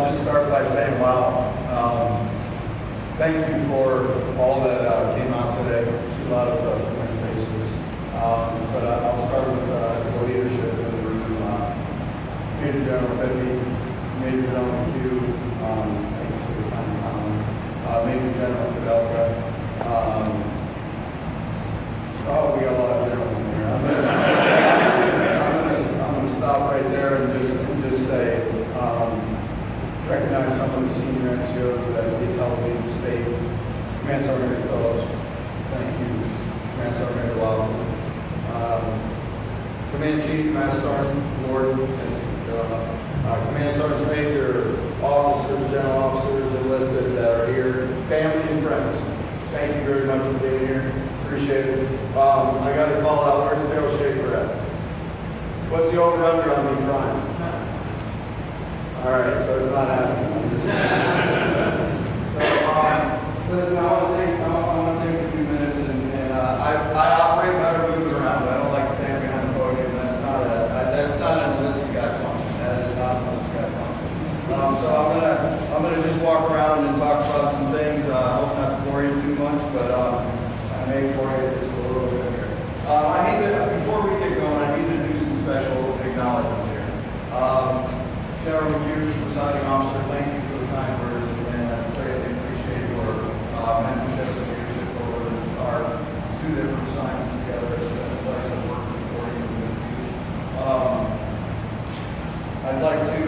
just start by saying, wow, thank you for all that came out today. See a lot of familiar faces. But I'll start with the leadership in the room. Major General Pippy, Major General Q, thank you for the kind comments. Major General Kadelka. Oh, we got a lot of generals in here. I'm going to stop right there and just say, recognize some of the senior NCOs that did help lead the state. Command Sgt. Phillips, thank you. Command Sgt. Love. Command Chief, Master Sergeant Ward, thank you for showing up. Command Sergeant Major, officers, general officers, enlisted that are here, family and friends. Thank you very much for being here. Appreciate it. I got to call out, where's Daryl Schaefer at? What's the over-under on me crying? All right, so it's not happening. I'm just so, listen, I want to take a few minutes, and I operate better moving around. I don't like standing behind the podium. That's not an enlisted guy function. That is not an enlisted guy function. So I'm gonna just walk around and talk about some things. I hope not to bore you too much, but I may bore you just a little bit here. Before we get going, I need to do some special acknowledgments here. General McHugh, presiding officer, thank you for the kind words, and I greatly appreciate your mentorship and leadership over our two different assignments together. It's been a pleasure working for you and with you. I'd like to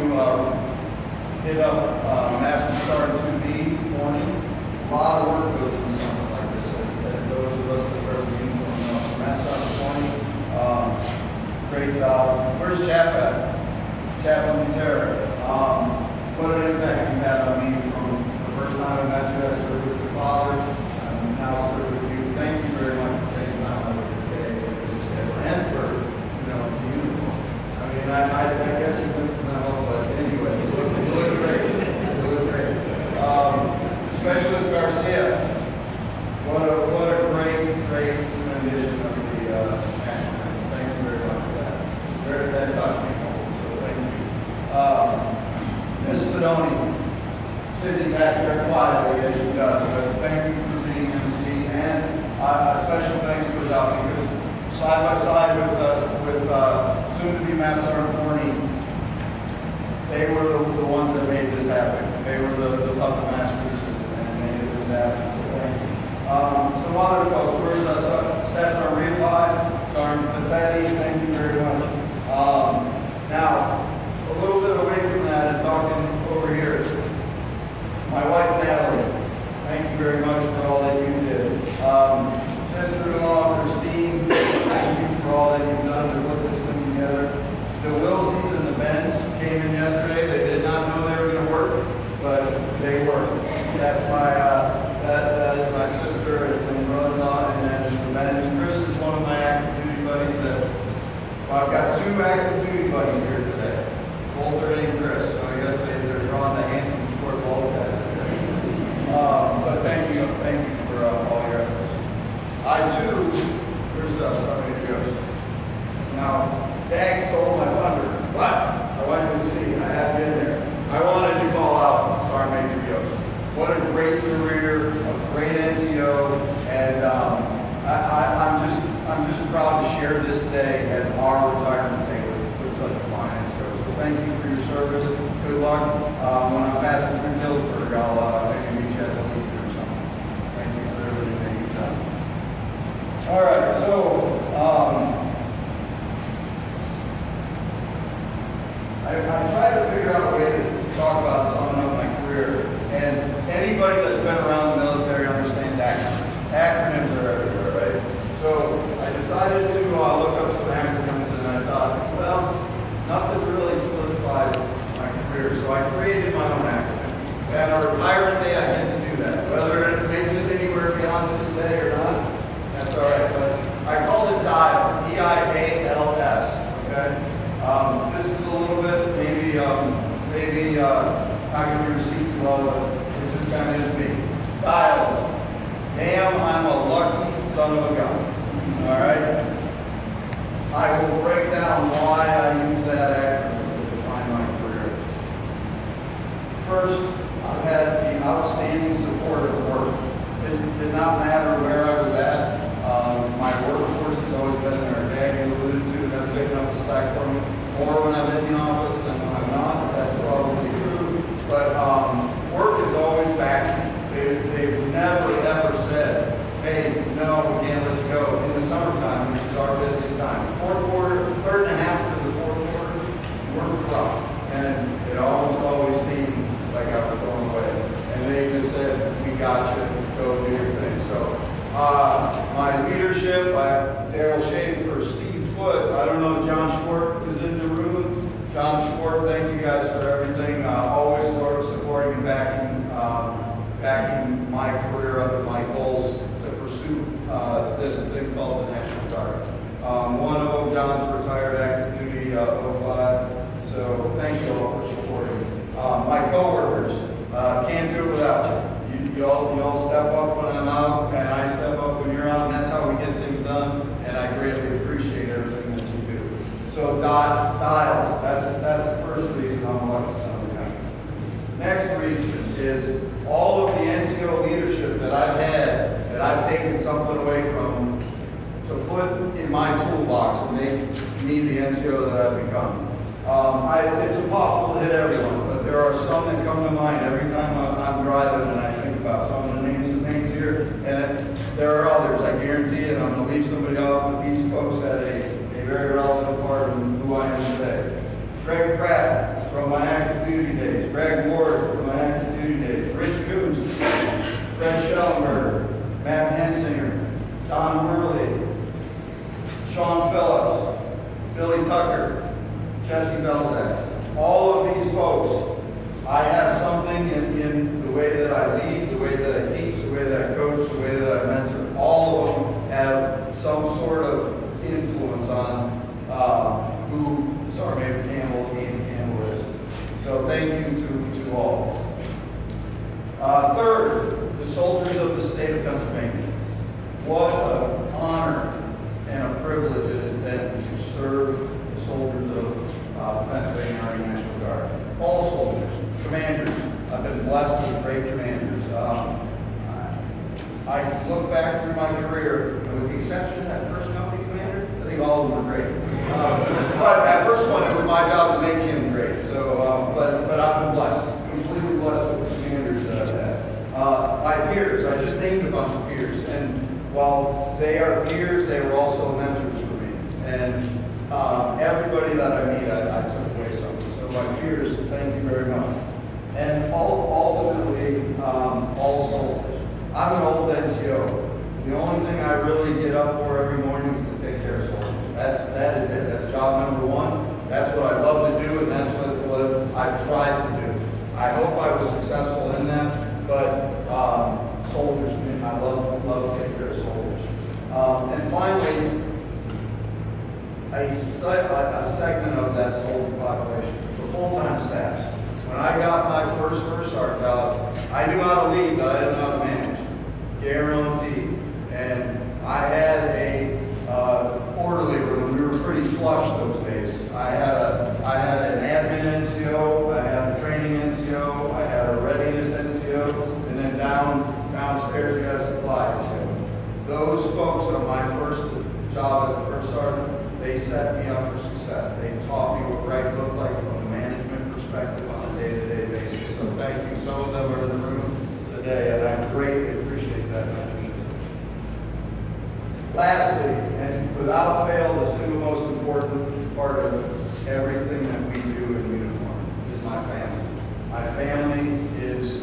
hit up Master Sergeant 2B, Forney. A lot of work goes into something like this, as those of us that wear the uniform know. Master Sergeant Forney, great job. Where's Chap at? Chaplain Terra, what an impact you had on me from the first time I met you. I served with your father, and now serve with you. Thank you very much for taking time out of your day and for the uniform. I mean, I guess you missed the memo, but anyway, you look great. You look great. Specialist Garcia, what a great rendition of the national anthem. Thank you very much for that. That touched me. Ms. Spadoni, sitting back there quietly as she does, but thank you for being MC, and a special thanks goes out because side by side with soon-to-be Master Sergeant Forney, they were the ones that made this happen. They were the puppet masters and made this happen, so thank you. Some other folks, where's Staff Sergeant Reed-Live, Sergeant Kapatid, thank you very much. Now, a little bit away from that and talking over here. My wife, Natalie, thank you very much for all that you did. Sister-in-law, Christine, thank you for all that you've done to put this thing together. The Wilsons and the Bens came in yesterday. They did not know they were going to work, but they worked. That's that is my sister and brother-in-law, and then the Bens. Chris is one of my active duty buddies I've got two active duty buddies here today. Both are named Chris, so I guess they're drawing the handsome short ball guys. But thank you for all your efforts. I too, here's somebody who goes. Now, Dag stole my thunder, but I want you to see, I have been there. I wanted to call out Sergeant Major Yost. What a great career, a great NCO, and I'm just proud to share this day as our retirement day with such a fine NCO. So thank you for your service. Good luck. When I'm passing through Hillsburg, I'll maybe meet you at the league or something. Thank you for everything that you've done. All right, so I tried to figure out a way to talk about summing up my career. And anybody that's been around the military understands acronyms. Acronyms are everywhere, right? So I decided to look up some acronyms, and I thought, well, nothing really solidifies my career, so I created my own acronym. And on retirement day, I get to do that. Whether it makes it anywhere beyond this day or not, that's all right. But I called it DIALS, D-I-A-L-S, okay? This is a little bit, maybe not going to be received too well, but it just kind of is me. DIALS. Damn, I'm a lucky son of a gun. All right? I will break down why I use that acronym to define my career. For Daryl Schaefer, Steve Foote. I don't know, John Schwartz is in the room. John Schwartz, thank you guys for everything. Always sort of supporting and backing my career up and my goals to pursue this thing called the National Guard. One of them, John's retired active duty 05. So thank you all for supporting. My coworkers, can't do it without you. You all step up when I'm out, and I step up when you're out, and that's how we get things done, and I greatly appreciate everything that you do. So Dials, that's the first reason I'm elected Son County. Next reason is all of the NCO leadership that I've had, that I've taken something away from to put in my toolbox and make me the NCO that I've become. It's impossible to hit everyone, but there are some that come to mind every time I'm driving and I think about some of the names here, and there are others, I guarantee it, and I'm going to leave somebody out, but these folks had a very relevant part in who I am today. Greg Pratt from my active duty days, Greg Ward from my active duty days, Rich Coons, Fred Schellenberger, Matt Hensinger, Don Hurley, Sean Phillips, Billy Tucker, Jesse Belzak. All of these folks, I have something in the way that I lead, the way that I teach, the way that I coach, the way that I mentor. All of them have some sort of influence on who Sergeant Campbell, Ian Campbell is. So thank you to all. Third, the soldiers of the state of Pennsylvania. What an honor and a privilege it has been to serve the soldiers of Pennsylvania Army National Guard. All soldiers, commanders. I've been blessed with great commanders. I look back through my career, and with the exception of that first company commander, I think all of them were great. But that first one, it was my job to make him great. So, but I've been blessed, completely blessed with the commanders that I've had. My peers, I just named a bunch of peers, and while they are peers, they were also mentors for me. And everybody that I meet, I took away something. So my peers, thank you very much. And ultimately, all soldiers. I'm an old NCO. The only thing I really get up for every morning is to take care of soldiers. That is it. That's job number one. That's what I love to do, and that's what I've tried to do. I hope I was successful in that, but soldiers, I love to take care of soldiers. And finally, a segment of that soldier population, the full-time staff. When I got my first sergeant job, I knew how to lead, but I didn't know how to manage. Guaranteed. And I had a orderly room. We were pretty flush those days. I had an admin NCO, I had a training NCO, I had a readiness NCO, and then downstairs we had a supply NCO. Those folks on my first job as a first sergeant, they set me up for success. They taught me what right looked like from a management perspective on a day-to-day basis. So thank you. Some of them are in the room today, and I greatly appreciate that mentorship. Lastly, and without fail, the single most important part of everything that we do in uniform is my family. My family is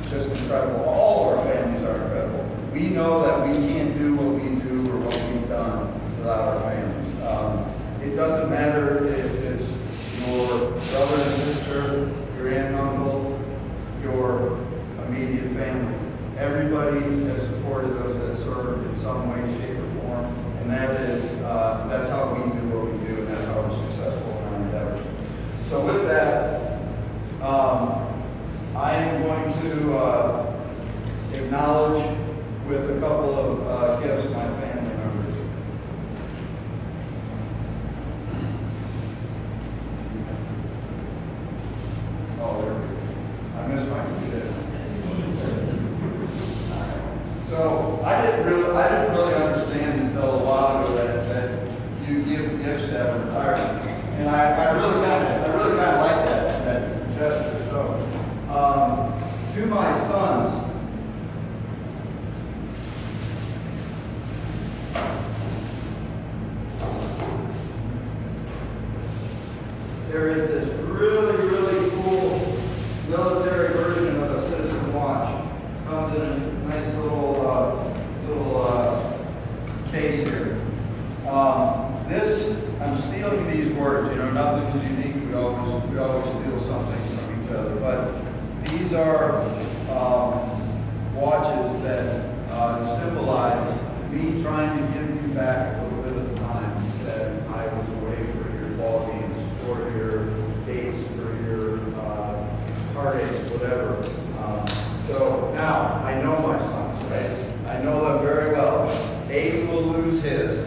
just incredible. All of our families are incredible. We know that we can't do what we do or what we've done without our families. It doesn't matter if it's your brother and sister, your aunt and uncle, your immediate family. Everybody has supported those that served in some way, shape, or form, and that's how we do what we do, and that's how we're successful in our endeavors. So with that, I am going to acknowledge with a couple of gifts my family members. Oh, there we go. I missed my kid. So I didn't really understand until a while ago that you give gifts at retirement, and I really kind of like that gesture. So to my sons. There is this really cool military version of a Citizen Watch. Comes in a nice little case here. I'm stealing these words, nothing is unique. We always steal something from each other. But these are watches that symbolize me trying to give you back a little bit of the time that I was away for your ball games, for your dates, for your heartaches, whatever. So now I know my sons, right? I know them very well. Abe will lose his,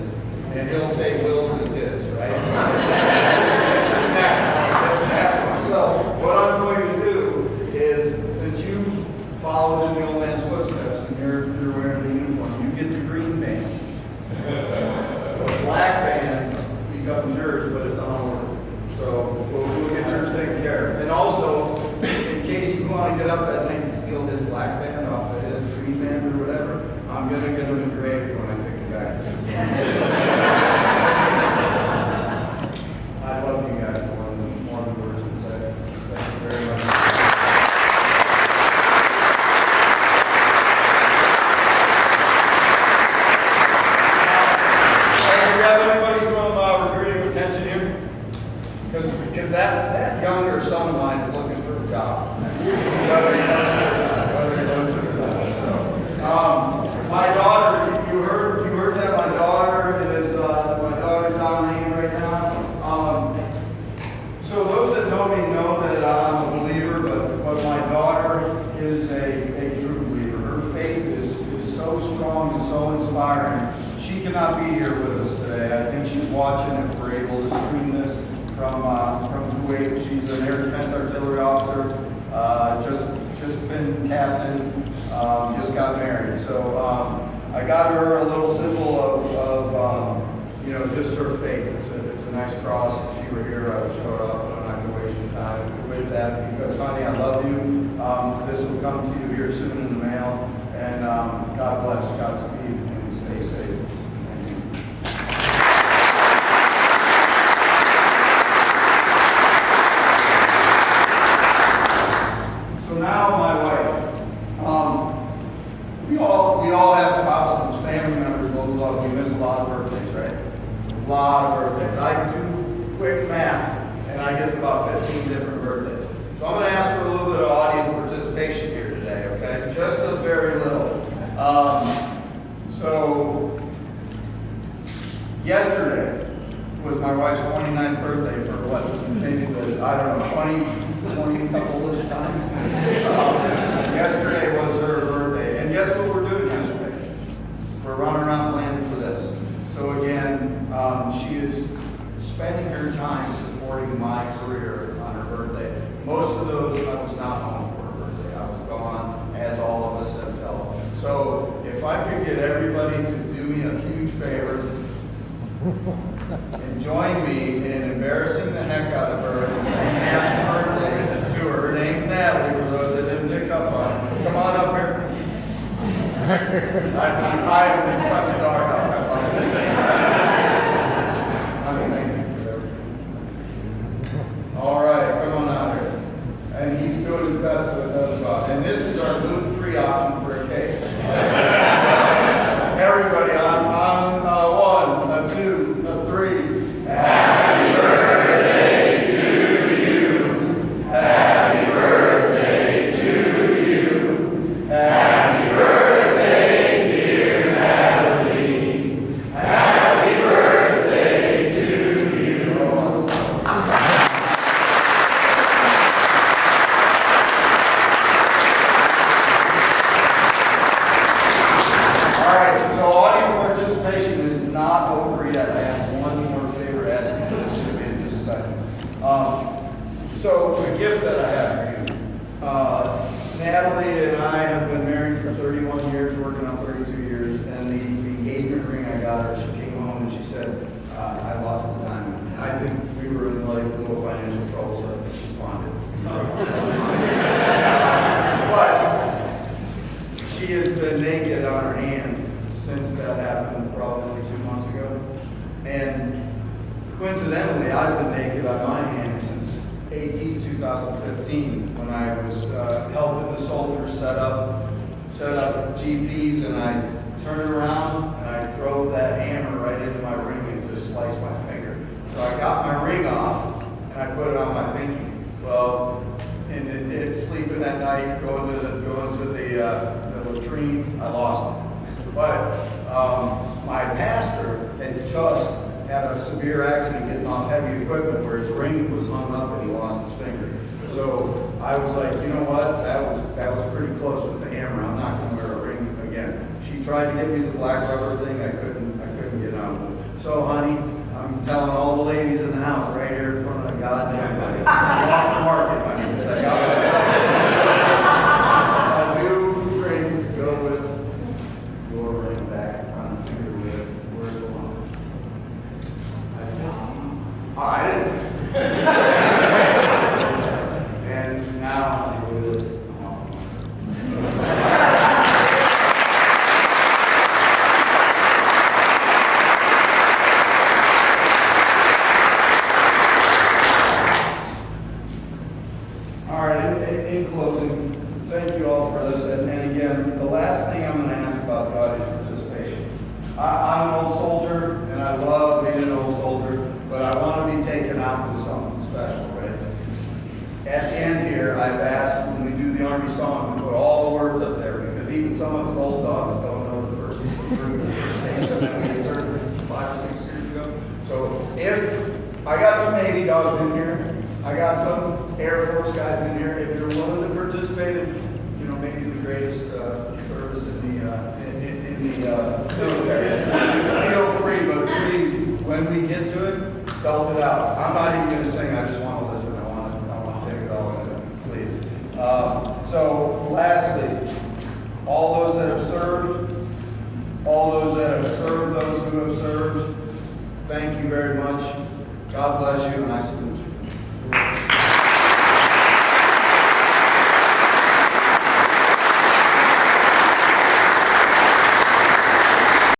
and he'll say Will's is his, right? It's just natural. It's natural. So what I'm going to do is, since you followed in the old man's footsteps and you're wearing the uniform, you get the green band. The black band becomes yours, but it's on order. So we'll get yours taken care of. And also, in case you want to get up that night and steal his black band off of his green band or whatever, I'm going to get him engraved when I take it back. I love you guys more than words can say. Thank you very much. Do you have anybody from recruiting retention here? Because that younger son of mine is looking for a job. My daughter, you heard that my daughter's on leave right now. So those that know me know that I'm a believer, but my daughter is a true believer. Her faith is so strong and so inspiring. She cannot be here with us today. I think she's watching if we're able to stream this from Kuwait. She's an air defense artillery officer. Just been captain, just got married. So I got her a little symbol of just her faith. It's a nice cross. If she were here, I would show her up, but I'm not going to waste your time with that because, honey, I love you. This will come to you here soon in the mail. And God bless, Godspeed, and stay safe. Thank you. Now my wife. We all have spouses, family members, blah, blah, blah. We miss a lot of birthdays, right? A lot of birthdays. I do quick math, and I get to about 15 different birthdays. So I'm going to ask for a little bit of audience participation here today, okay? Just a very little. So yesterday was my wife's 29th birthday for what? Maybe I don't know, 20 couple-ish times. Yesterday was her birthday. And guess what we're doing yesterday? We're running around planning for this. So again, she is spending her time supporting my career on her birthday. Most of those I was not home for her birthday. I was gone, as all of us have felt. So if I could get everybody to do me a huge favor, and join me in embarrassing the heck out of her and saying happy birthday to her. Her name's Natalie, for those that didn't pick up on it. Come on up here. I am in such a doghouse. Thank you for everything. All right, come on out here. And he's doing his best so it doesn't bother. And this is our gluten-free option for a cake. Everybody on 1, 2, 3. Happy birthday to you. Happy birthday to you. Happy birthday, dear Natalie. Happy birthday to you. All right, so audience participation is not over yet. I have one more favor to ask you to do in just a second. So the gift that I have for you. Natalie and I have been married for 31 years, working on 32 years, and the engagement ring I got her, she came home and she said, I lost the diamond. I think we were in like a little financial trouble, so I think she pawned it. But she has been naked on her hand since that happened probably 2 months ago. And coincidentally, I've been naked on my hand since 2015 when I was helping the soldiers set up GPs, and I turned around and I drove that hammer right into my ring and I put it on my pinky. Well, and it sleeping at night, going to the latrine, I lost it. But my pastor had just had a severe accident getting off heavy equipment where his ring was hung up and he lost his finger. So I was like, you know what? That was pretty close with the hammer. I'm not going to wear a ring again. She tried to get me the black rubber thing. I couldn't get on. So, honey, I'm telling all the ladies in the house right here in front of the goddamn thing. You're off the market, honey, because I got myself. I do ring to go with your ring back on the finger with where's the one? I didn't. And now I do this. All right, in closing, thank you all for this. And again, the last thing I'm going to ask about the audience participation. I'm an old soldier, and I love being an old soldier, but I want to be taken out with something special, right? At the end here, I've asked when we do the Army song to put all the words up there, because even some of us old dogs don't know the first station that we inserted 5 or 6 years ago. So if I got some Navy dogs in here, I got some Air Force guys in here. If you're willing to participate in, you know, maybe the greatest service in the military, feel free, but please, when we get to it, belt it out. I'm not even going to sing. I just want to listen. I want to take it all in, please. So, lastly, all those that have served, all those that have served those who have served, thank you very much. God bless you, and I salute you.